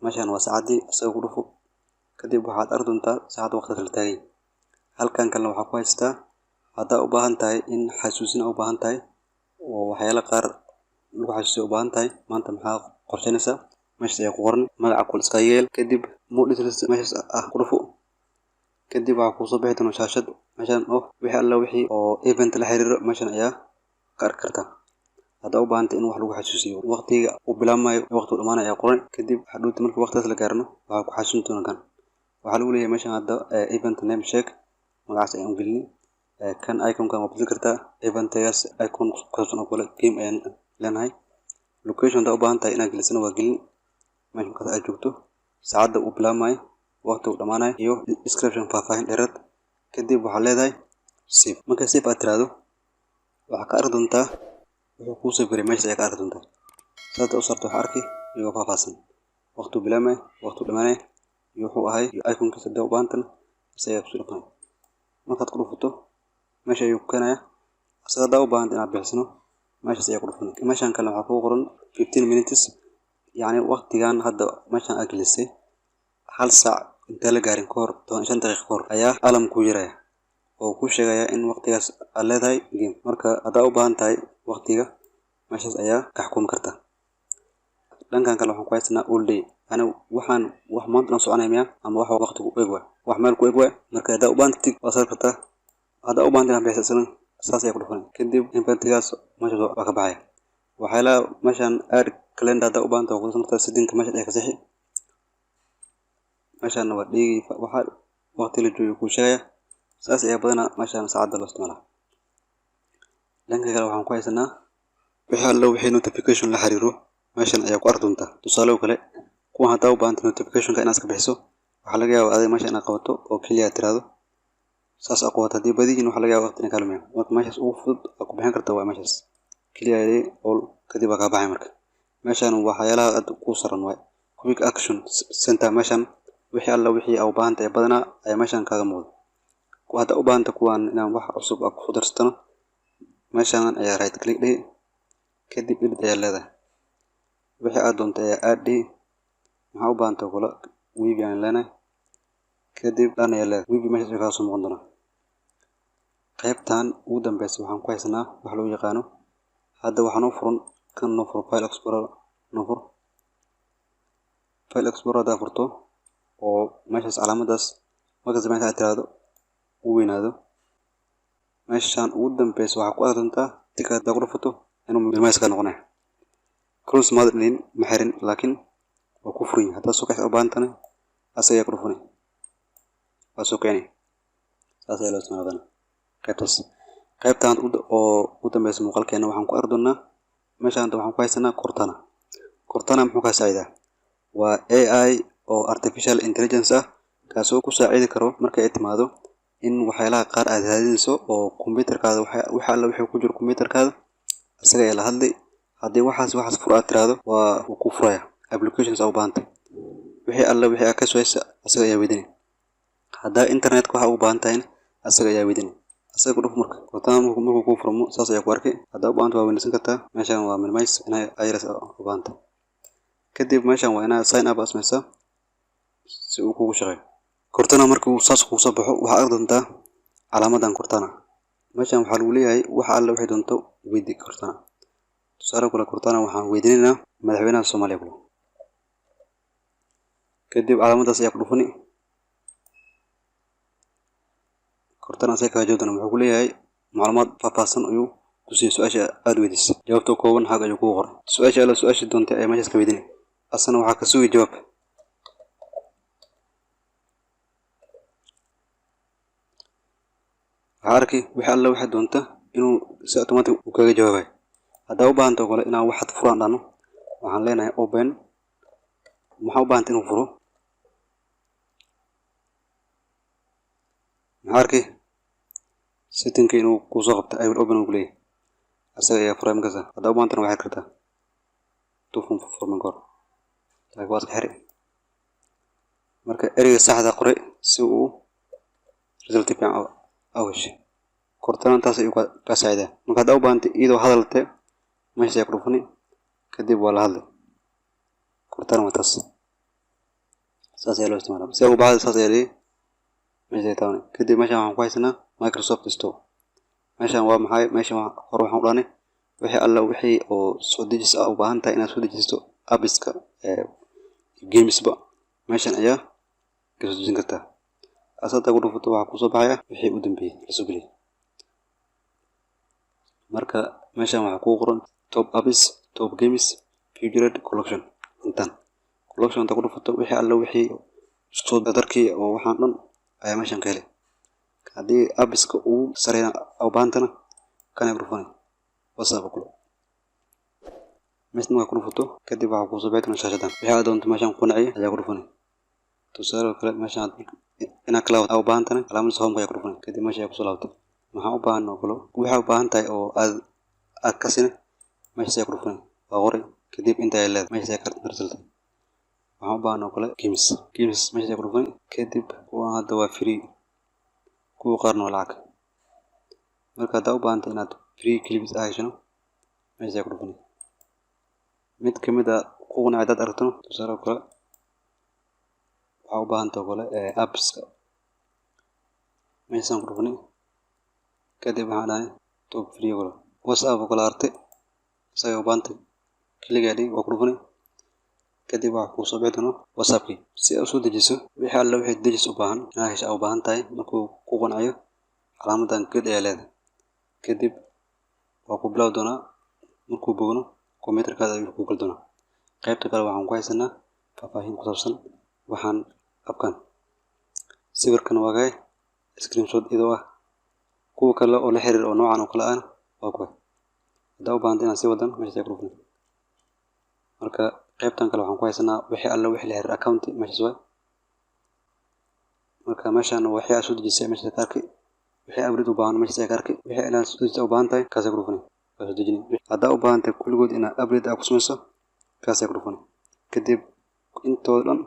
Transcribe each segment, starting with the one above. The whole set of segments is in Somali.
meeshan waa saacadii isaga ku dhufo kadib waxaad arki doontaa saacad waqti la taagay halkan kalena waxaa ku haystaa haddaa u baahan tahay in xasuusin u baahan tahay oo waxyaalo qaar lagu xasuusiyo u baahan tahay maanta maxaa qorsheynaysaa meesha ayaa ku qoran magaca kul iska yeel kadib moodis meesha ku dhufo kadib waxaa ku soo bixi doona shaashad meeshan wixii alla wixii oo event la xiriiro meeshan ayaa ka arki kartaa haddaa u baahan tahay in wax lagu xasuusiyo waqtiga uu bilaabmayo waqtigu dhamaanayo ayaa qoran kadib hadhowti marka waqtigaas la gaarno waxaa ku xasuusin doona kan waxaa lagu leeyahay meeshan hadda event name check magacaas ayaan u gelini kan iconkan waa bedeli kartaa eventgaas icon kusaabsan oo kale game ayaan leenahay location haddaa u baahan tahay inaad gelisana waa gelin meesha markaas aad joogto saacadda uu bilaabmayo waqtigu dhamaanayo iyo description faahfaahin dheeraad kadib waxaa leedahay save marka save aad tiraahdo waxaa ka arki doontaa wuxuu kuu soo biray meesha ayaa ka arki doontaa saada u sarto waxaa arki iyagoo faahfaahsan waqtigu bilaabmayo waqtigu dhamaanayo iyo wuxuu ahay iyo iconkiisa haddaa u baahantan isagaa kusoo dhaqanay markaad ku dhufato meesha ayuu ku keenaya asaga haddaa u baahanta inaad bixisano meeshaas ayaa ku dhufanay meeshan kale waxaa kugu qoran 15 minutes yacni waqtigan hadda meeshan aad gelisay hal saac intaa la gaarin ka hor 15 daqiiqo ka hor ayaa alam ku jiraya oo ku sheegaya in waqtigaas aad leedahay game marka haddaa u baahan tahay waqtiga meeshaas ayaa ka xukumi kartaa dhankan kale waxaan ku haysanaa all day yani waxaan wax maanta dhan soconaya miya ama wax waqtigu u eg waay wax meel ku eg waay marka haddaa u baahan tig waa saari kartaa haddaa u baahan inaad bixisana saas ayaa ku dhufanay kadib inventigaas meeshaas waa ka baxaya waxyaalaha meeshan add calendar haddaa u baahan tahay waa kusan kartaa sidinka meesha ayaa ka sixi meeshaana waa dhigi waxaa waqti la joogo kuu sheegaya saas ayaa badanaa meeshan saacadda loo isticmaalaa dhanka kale waxaan ku haysanaa wixii alla wixii notification la xiriiro meeshan ayaa ku arki doontaa tusaale kale kuwan haddaa u baahanta notificationka inaad iska bixiso waxaa laga yaabaa adiga meesha inaad qabato oo keliya aad tiraahdo saas aad qabato haddii badihiin waxaa laga yaabaa waqti inay kaalmeeyo marka meeshaas ugu fudud aad ku bixin karta waa meeshaas keliya all kadib waa kaa baxay marka meeshan waxyaalaha aad ku saran waay quick action center meeshan wixii alla wixii aad u baahan tahay badanaa ayaa meeshan kaaga muuqda haddaa u baahan tahay kuwan inaan wax cusub aad ku darsatano meeshan ayaa right click dhihi kadib edit ayaa leedahay wixii aad doonto ayaa add dhihi maxaa u baahan tahay kula webi aan leenahay kadib dhan ayaa leedahay webi meeshaas kaga soo muuqan doona qaybtan ugu dambeysa waxaan ku haysanaa wax loo yaqaano hadda waxaan u furan kan noo furo file explorer noo fur file explorer haddaa furto oo meeshaas calaamadaas markaas meesha aad tiraahdo u weynaado meeshan ugu dambeysa waxaa ku arki doontaa tika haddaa ku dhufato inuu minimize ka noqonaya close madlin ma xirin laakiin waa ku furan yahay haddaa soo kacsa u baahan tahay asaga ayaa ku dhufanay waa soo kicinay saas ayaa loo isticmaala qaybtaas qaybtan oo u dambeysa muuqaalkeena waxaan ku arki doonaa meeshan hadda waxaan ku haysanaa cortana muxuu kaa saacidaa waa AI oo artificial intelligence ah kaasoo ku saacidi karo marka ay timaado in waxyaalaha qaar aad raadinayso oo computerkaada waxa alla wixii ku jiro computerkaada isaga ayaa la hadlay haddii waxaas fur aad tiraahdo waa ku furaya applications u baahantay wixii alla wixii aad ka sooysa isaga ayaa weydinay haddaa internetka waxa u baahan tahay isaga ayaa weydinay isaga ku dhuf marka cortana markuu kuu furmo saas ayaa ku arkay haddaa u baahanta waa weynaysan kartaa meeshan waa minimize inay iris u baahantay kadib meeshan waa inaad sign up asmaysaa si uu kugu shaqeeyo cortana markuu saas kugu soo baxo waxaa arki doontaa calaamadan cortana meeshan waxaa lagu leeyahay waxa alla wixii doonto weydi cortana tusaale kale cortana waxaan weydiinaynaa madaxweynaha Soomaaliya kule kadib calaamadaas ayaa ku dhufani cortana say kaa jawaabtana wuxuu ku leeyahay macluumaad faahfaahsan ayuu ku siiyay su-aasha aad weydiisay jawaabta kooban xag ayuu kugu qoray su-aasha alla su-aashii doontay ayaa meeshaas ka weydinay asana waxaa ka sugi jawaab waxaa arki wixii alla waxay doonta inuu si automatic u kaga jawaabayo haddaa u baahanta kale inaan waxaad furaan dhano waxaan leenahay open maxaa u baahanta inuu furo maxaa arki settingka inuu kusoo qabta I will open uu kuleeyahay asaga ayaa furay markaas haddaa u baahantana waxaad kartaa tufun furman kor laakiin waa iska xiri marka ereyga saxda qore si uu result fiican heshay cortana intaas ayuu ka saacidaa marka haddaa u baahantay iyadoo hadaltee meesha ayaa ku dhufani kadib waa la hadlay cortana waa taas saas ayaa loo isticmaalaa. Si ugu baxda saas ayaa leeyahay meesha taaban. Kadib meeshan waxaan ku haysanaa Microsoft Store. Meeshan waa maxay? Meeshan hore waxaan u dhahnay wixii alla wixii oo soo dejis u baahan tahay inaad soo dejisto apps-ka games-ba meeshan ayaa ka soo dejin kartaa. Asada ku dhufato waxa ku soo baxaya wixii u dambeeyay la soo geliyay. Marka meeshan waxa ku qoran top apps, top games, featured collection. Intan collection ta ku dhufato wixii alla wixii soo darkii oo waxaan dhan ayaa meeshan ka helay. Haddii apps-ka uu sareeyo u baahantana kana dhufan WhatsApp kula. Meeshan ku dhufato kadib waxa ku soo baxay shaashadan. Wixii aad doonto meeshan ku nacay ayaa ku dhufan. Tusaale kale meeshan ina cloud u baahantana calaamad home ayaa ku dhufan. Kadib meesha ku soo laabto. Maxaa u baahan oo kale waxa u baahan tahay oo aad ka sin meesha ayaa ku dhufan. Waa qori kadib inta ay leedahay meesha ayaa ka tirsalta. Waxaan u baahan oo kale games meesha ayaa ku dhufan. Kadib waa hadda waa free kuwa qaarna waa lacag. Marka hadda u baahan tahay inaad free clips aayshano meesha ayaa ku dhufan. mid kamid ah kuwan aad aragto tusaale kale waxa u baahan tahay kale apps-ka meeshan ku dhufan. Kadib waxaan dhahay top free kale WhatsApp kale artay isaga u baahan tahay kaligeedii waa ku dhufan. kadib waxa ku soo bixi doona WhatsApp-kii si aad u soo dejiso wixii alla wixii dejis u baahan inaad hesho u baahan tahay markuu ku qanayo calaamadan geed ayaa leedahay. kadib waa ku bilaw doona markuu bogno kombiyuutarkaada ayuu ku gal doona. qaybta kale waxaan ku haysanaa faahfaahin ku saabsan waxaan abkan sawirkan waa screenshot idoo ah kuwa kale oo la xiriir oo noocan oo kale ah waa kuwa hadda u baahan inaad si wadan meesha ku dhufan. marka qaybtan kale waxaan ku haysanaa wixii alla wixii la xiriir account meesha waa. marka meeshan wixii aad soo dejisay meesha ka arkay wixii abrid u baahan meesha ka arkay wixii inaad soo dejisay u baahan tahay kaas ku dhufan. soo dejini hadda u baahan tahay kulligood inaad abrid ku sameyso kaas ku dhufan. kadib intoo dhan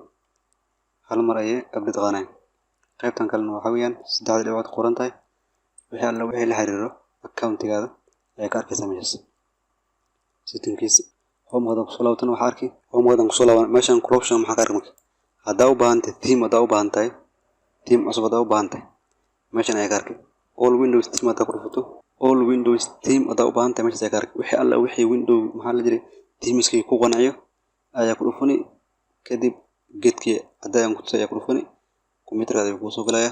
hal mar ayay abrid qaanay. qaybtan kalena waxa weeyaan saddex dhibcood qoran tahay wixii alla wixii la xiriiro account-gaada ayaa ka arkaysaa meesha setting-kiisa. home-gada ku soo laabtan waxa arkay home-gada ku soo laaban meeshan collection maxaa ka arkay. hadda u baahan tahay theme hadda u baahan tahay theme cusub hadda u baahan tahay meeshan ayaa ka arkay all windows theme hadda ku dhufato all windows theme hadda u baahan tahay meesha ayaa ka arkay wixii alla wixii window maxaa la jiray themeski ku qanayo ayaa ku dhufan. kadib geedkii hadda aan ku tusay ayaa ku dhufan kombiyuutarkaada ayuu ku soo galaya.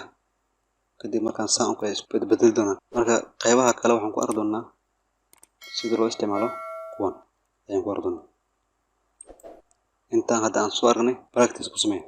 kadib markaan saan u kala bedel doona. marka qaybaha kale waxaan ku arki doonaa sida loo isticmaalo kuwan ayaan ku arki doonaa. intaan hadda aan soo aragnay practice ku samee.